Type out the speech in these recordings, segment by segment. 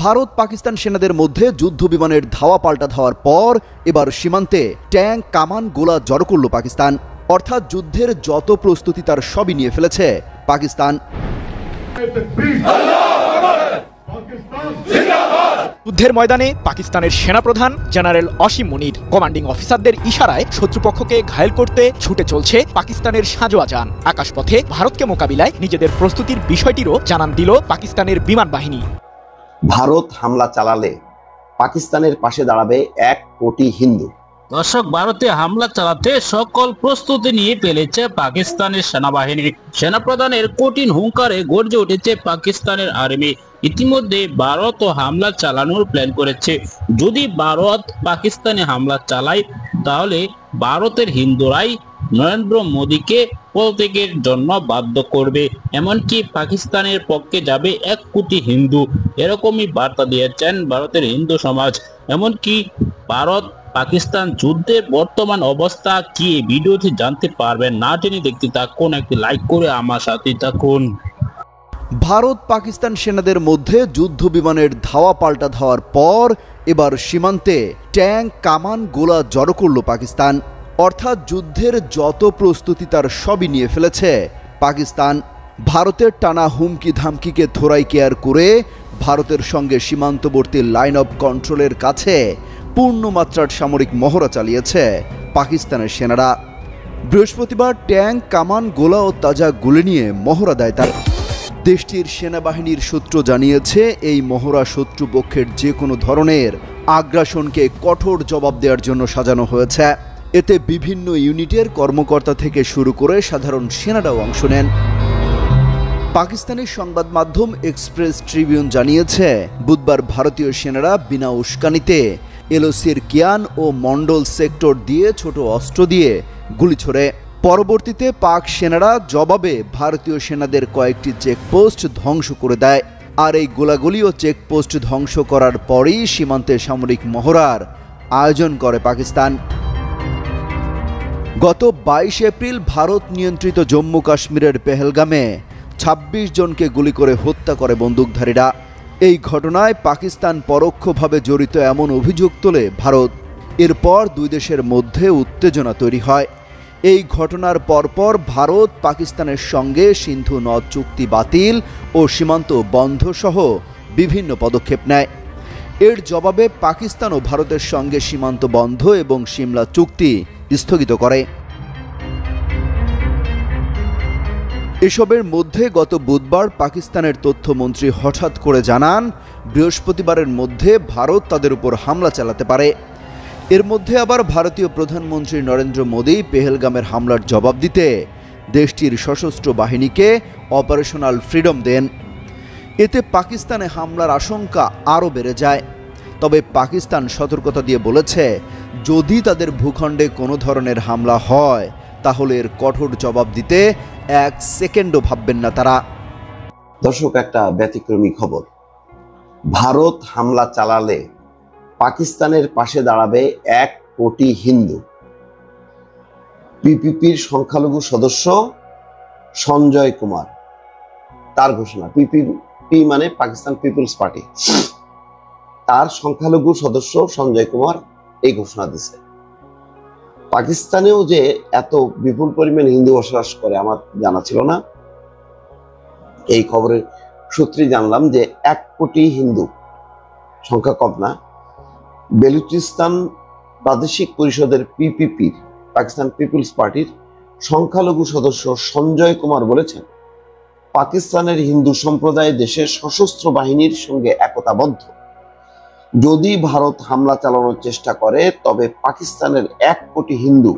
ভারত পাকিস্তান সেনাদের মধ্যে যুদ্ধ বিমানের ধাওয়া পাল্টা ধাওয়ার পর এবার সীমান্তে ট্যাঙ্ক, কামান, গোলা জড়ো করল পাকিস্তান। অর্থাৎ যুদ্ধের যত প্রস্তুতি তার সবই নিয়ে ফেলেছে পাকিস্তান। যুদ্ধের ময়দানে পাকিস্তানের সেনাপ্রধান জেনারেল অসীম মুনির কমান্ডিং অফিসারদের ইশারায় শত্রুপক্ষকে ঘায়েল করতে ছুটে চলছে পাকিস্তানের সাঁজোয়া যান। আকাশপথে ভারতকে মোকাবিলায় নিজেদের প্রস্তুতির বিষয়টিরও জানান দিল পাকিস্তানের বিমান বাহিনী। ভারত হামলা চালালে পাকিস্তানের পাশে দাঁড়াবে 1 কোটি হিন্দু। দর্শক, ভারতে হামলা চালাতে সকল প্রস্তুতি নিয়ে ফেলেছে পাকিস্তানের সেনাবাহিনী। সেনাপ্রধানের কঠিন হুঙ্কারে গর্জে উঠেছে পাকিস্তানের আর্মি। ইতিমধ্যে ভারত হামলা চালানোর প্ল্যান করেছে। যদি ভারত পাকিস্তানে হামলা চালায় তাহলে ভারতের হিন্দুরাই নরেন্দ্র মোদীকে পদত্যাগের জন্য বাধ্য করবে, এমনকি পাকিস্তানের পক্ষে যাবে 1 কোটি হিন্দু। এরকমই বার্তা দিয়েছেন ভারতের হিন্দু সমাজ। এমনকি ভারত পাকিস্তান যুদ্ধের বর্তমান অবস্থা কি এই ভিডিওতে জানতে পারবেন। না টেনে দেখতে থাকুন, একটি লাইক করে আমার সাথে থাকুন। ভারত পাকিস্তান সেনাদের মধ্যে যুদ্ধ বিমানের ধাওয়া পাল্টা ধাওয়ার পর এবার সীমান্তে ট্যাঙ্ক, কামান, গোলা জড়ো করল পাকিস্তান। অর্থাৎ যুদ্ধের যত প্রস্তুতি তার সবই নিয়ে ফেলেছে পাকিস্তান। ভারতের টানা হুমকি ধামকিকে থোড়াই কেয়ার করে ভারতের সঙ্গে সীমান্তবর্তী লাইন অফ কন্ট্রোলের কাছে পূর্ণমাত্রার সামরিক মহড়া চালিয়েছে পাকিস্তানের সেনারা। বৃহস্পতিবার ট্যাঙ্ক, কামান, গোলা ও তাজা গুলি নিয়ে মহড়া দেয় তারা। দেশটির সেনাবাহিনীর সূত্র জানিয়েছে, এই মহড়া শত্রুপক্ষের যে কোনো ধরনের আগ্রাসনকে কঠোর জবাব দেওয়ার জন্য সাজানো হয়েছে। এতে বিভিন্ন ইউনিটের কর্মকর্তা থেকে শুরু করে সাধারণ সেনারাও অংশ নেন। পাকিস্তানি সংবাদ মাধ্যম এক্সপ্রেস ট্রিবিউন জানিয়েছে, বুধবার ভারতীয় সেনারা বিনা উস্কানিতে এলওসির কিয়ান ও মন্ডল সেক্টর দিয়ে ছোট অস্ত্র দিয়ে গুলি ছোড়ে। পরবর্তীতে পাক সেনারা জবাবে ভারতীয় সেনাদের কয়েকটি চেকপোস্ট ধ্বংস করে দেয়। আর এই গোলাগুলি ও চেকপোস্ট ধ্বংস করার পরই সীমান্তে সামরিক মহড়ার আয়োজন করে পাকিস্তান। গত 22 এপ্রিল ভারত নিয়ন্ত্রিত জম্মু কাশ্মীরের পেহেলগামে 26 জনকে গুলি করে হত্যা করে বন্দুকধারীরা। এই ঘটনায় পাকিস্তান পরোক্ষভাবে জড়িত এমন অভিযোগ তোলে ভারত। এরপর দুই দেশের মধ্যে উত্তেজনা তৈরি হয়। এই ঘটনার পরপর ভারত পাকিস্তানের সঙ্গে সিন্ধু নদ চুক্তি বাতিল ও সীমান্ত বন্ধ সহ বিভিন্ন পদক্ষেপ নেয়। এর জবাবে পাকিস্তানও ভারতের সঙ্গে সীমান্ত বন্ধ এবং সিমলা চুক্তি স্থগিত করে। এসবের মধ্যে গত বুধবার পাকিস্তানের তথ্যমন্ত্রী হঠাৎ করে জানান, বৃহস্পতিবারের মধ্যে ভারত তাদের উপর হামলা চালাতে পারে। এর মধ্যে আবার ভারতীয় প্রধানমন্ত্রী নরেন্দ্র মোদী পেহেলগামের হামলার জবাব দিতে দেশটির সশস্ত্র বাহিনীকে অপারেশনাল ফ্রিডম দেন। এতে পাকিস্তানে হামলার আশঙ্কা আরও বেড়ে যায়। তবে পাকিস্তান সতর্কতা দিয়ে বলেছে, যদি তাদের ভূখণ্ডে কোনো ধরনের হামলা হয় তাহলে এর কঠোর জবাব দিতে 1 সেকেন্ডও ভাববেন না তারা। দর্শক, একটা ব্যতিক্রমী খবর। ভারত হামলা চালালে পাকিস্তানের পাশে দাঁড়াবে 1 কোটি হিন্দু। পিপিপির সংখ্যালঘু সদস্য সঞ্জয় কুমার তার ঘোষণা। পিপিপি মানে পাকিস্তান পিপলস পার্টি। তার সংখ্যালঘু সদস্য সঞ্জয় কুমার এই ঘোষণা দিয়েছে। পাকিস্তানেও যে এত বিপুল পরিমাণ হিন্দু বসবাস করে আমার জানা ছিল না। এই খবরের সূত্রে জানলাম যে 1 কোটি হিন্দু, সংখ্যা কম না। বেলুচিস্তান প্রাদেশিক পরিষদের পিপিপির, পাকিস্তান পিপলস পার্টির সংখ্যালঘু সদস্য সঞ্জয় কুমার বলেছেন, পাকিস্তানের হিন্দু সম্প্রদায় দেশের সশস্ত্র বাহিনীর সঙ্গে একতাবদ্ধ। যদি ভারত হামলা চালানোর চেষ্টা করে তবে পাকিস্তানের 1 কোটি হিন্দু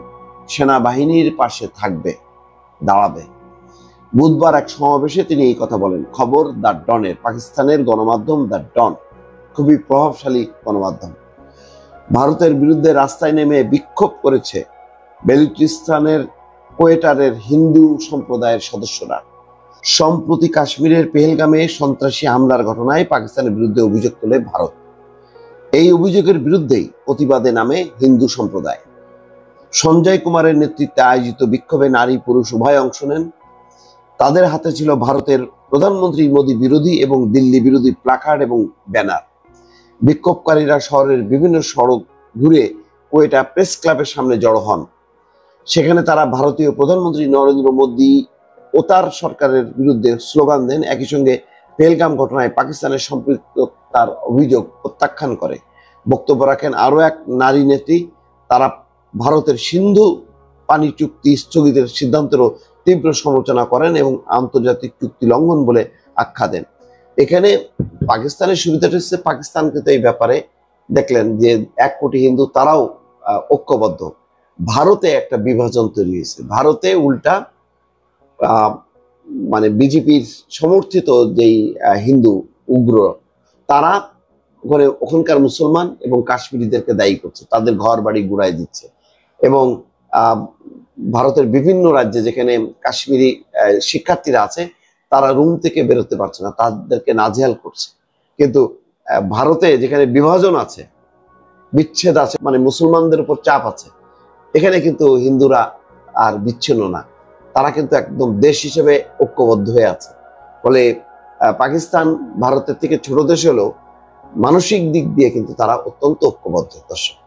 সেনাবাহিনীর পাশে থাকবে, দাঁড়াবে। বুধবার এক সমাবেশে তিনি এই কথা বলেন। খবর দ্য ডনের, পাকিস্তানের গণমাধ্যম দ্য ডন, খুবই প্রভাবশালী গণমাধ্যম। ভারতের বিরুদ্ধে রাস্তায় নেমে বিক্ষোভ করেছে বেলুচিস্তানের কোয়েটারের হিন্দু সম্প্রদায়ের সদস্যরা। সম্প্রতি কাশ্মীরের পেহেলগামে সন্ত্রাসী হামলার ঘটনায় পাকিস্তানের বিরুদ্ধে অভিযোগ তোলে ভারত। এই অভিযোগের বিরুদ্ধেই প্রতিবাদে নামে হিন্দু সম্প্রদায়। সঞ্জয় কুমারের নেতৃত্বে আয়োজিত বিক্ষোভে নারী পুরুষ উভয় অংশ নেন। তাদের হাতে ছিল ভারতের প্রধানমন্ত্রী মোদী বিরোধী এবং দিল্লি বিরোধী প্লাকার্ড এবং ব্যানার। বিক্ষোভকারীরা শহরের বিভিন্ন সড়ক ঘুরে কোয়েটা প্রেস ক্লাবের সামনে জড়ো হন। সেখানে তারা ভারতীয় প্রধানমন্ত্রী নরেন্দ্র মোদী ও তার সরকারের বিরুদ্ধে স্লোগান দেন। একই সঙ্গে পেহেলগাম ঘটনায় পাকিস্তানের সম্পৃক্ততার অভিযোগ প্রত্যাখ্যান করে। বক্তব্য রাখেন আরো এক নারী নেত্রী। তারা ভারতের সিন্ধু পানি চুক্তি স্থগিতের সিদ্ধান্তেরও তীব্র সমালোচনা করেন এবং আন্তর্জাতিক চুক্তি লঙ্ঘন বলে আখ্যা দেন। এখানে পাকিস্তানের সুবিধাটা হচ্ছে, পাকিস্তানকে তো এই ব্যাপারে দেখলেন যে 1 কোটি হিন্দু তারাও ঐক্যবদ্ধ। ভারতে একটা বিভাজন তৈরি হয়েছে। ভারতে উল্টা মানে বিজেপির সমর্থিত যেই হিন্দু উগ্র, তারা ওখানকার মুসলমান এবং কাশ্মীরিদেরকে দায়ী করছে, তাদের ঘর বাড়ি গুড়াই দিচ্ছে। এবং ভারতের বিভিন্ন রাজ্যে যেখানে কাশ্মীরি শিক্ষার্থীরা আছে, তারা রুম থেকে বেরোতে পারছে না, তাদেরকে নাজেহাল করছে। কিন্তু ভারতে যেখানে বিভাজন আছে, বিচ্ছেদ আছে, মানে মুসলমানদের উপর চাপ আছে, এখানে কিন্তু হিন্দুরা আর বিচ্ছিন্ন না, তারা কিন্তু একদম দেশ হিসেবে ঐক্যবদ্ধ হয়ে আছে। ফলে পাকিস্তান ভারতের থেকে ছোট দেশ হলেও মানসিক দিক দিয়ে কিন্তু তারা অত্যন্ত ঐক্যবদ্ধ। দর্শক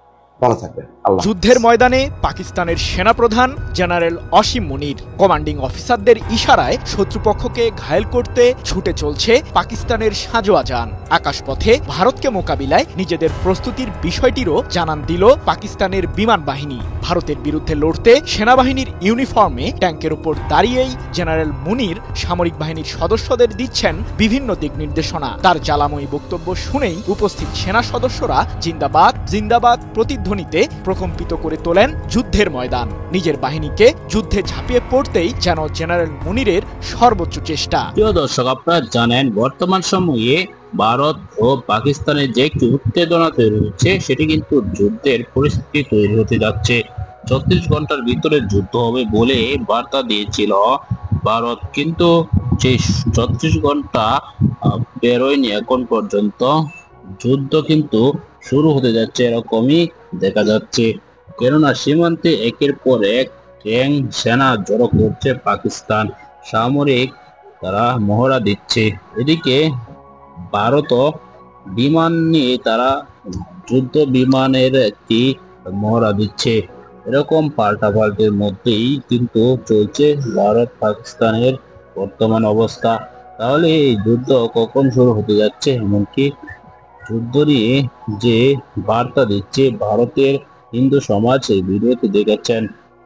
ভালো থাকবেন। যুদ্ধের ময়দানে পাকিস্তানের সেনাপ্রধান জেনারেল অসীম মুনির কমান্ডিং অফিসারদের ইশারায় শত্রুপক্ষকে ঘায়েল করতে ছুটে চলছে পাকিস্তানের সাঁজোয়া যান। আকাশপথে ভারতকে মোকাবিলায় নিজেদের প্রস্তুতির বিষয়টিরও জানান দিল পাকিস্তানের বিমান বাহিনী। ভারতের বিরুদ্ধে লড়তে সেনাবাহিনীর ইউনিফর্মে ট্যাঙ্কের উপর দাঁড়িয়েই জেনারেল মুনির সামরিক বাহিনীর সদস্যদের দিচ্ছেন বিভিন্ন দিক নির্দেশনা। তার জ্বালাময়ী বক্তব্য শুনেই উপস্থিত সেনা সদস্যরা জিন্দাবাদ জিন্দাবাদ প্রতিধ্বনিতে প্রকম্পিত করে তোলেন যুদ্ধের ময়দান। নিজের বাহিনীকে যুদ্ধে ঝাঁপিয়ে পড়তেই যেন জেনারেল মুনিরের সর্বোচ্চ চেষ্টা। প্রিয় দর্শক, আপনারা জানেন বর্তমান সময়ে ভারত ও পাকিস্তানের যে একটি উত্তেজনা তৈরি হচ্ছে, সেটি কিন্তু যুদ্ধের পরিস্থিতি তৈরি হতে যাচ্ছে। 36 ঘন্টার ভিতরে যুদ্ধ হবে বলে বার্তা দিয়েছিল ভারত, কিন্তু সেই 36 ঘন্টা বেরোয়নি এখন পর্যন্ত। যুদ্ধ কিন্তু শুরু হতে যাচ্ছে এরকমই দেখা যাচ্ছে, কেননা সীমান্তে একের পর এক ট্যাঙ্ক সেনা জড়ো করছে পাকিস্তান, সামরিক তারা মহড়া দিচ্ছে। এদিকে ভারত বিমান নিয়ে তারা যুদ্ধ বিমানের একটি মহড়া দিচ্ছে। এরকম পাল্টাপাল্টির মধ্যেই কিন্তু চলছে ভারত পাকিস্তানের বর্তমান অবস্থা। তাহলে এই যুদ্ধ কখন শুরু হতে যাচ্ছে, এমনকি যুদ্ধ নিয়ে যে বার্তা দিচ্ছে ভারতের হিন্দু সমাজ, এই ভিডিওতে দেখেছেন।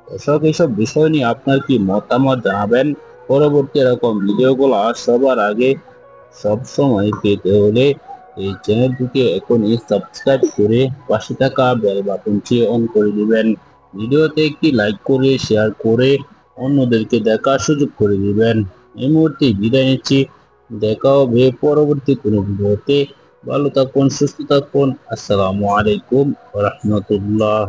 দর্শক, এইসব বিষয় নিয়ে আপনার কি মতামত জানাবেন। পরবর্তী এরকম ভিডিওগুলো সবার আগে সব সময় পেতে হলে এই চ্যানেলটিকে এখনই সাবস্ক্রাইব করে পাশে থাকা বেল বাটনটি অন করে দিবেন। ভিডিওতে একটি লাইক করে শেয়ার করে অন্যদেরকে দেখার সুযোগ করে দিবেন। এই মুহূর্তে বিদায় নিচ্ছি, দেখা হবে পরবর্তী কোনো ভিডিওতে। ভালো থাকুন, সুস্থ থাকুন। আসসালামু আলাইকুম ওয়া রাহমাতুল্লাহ।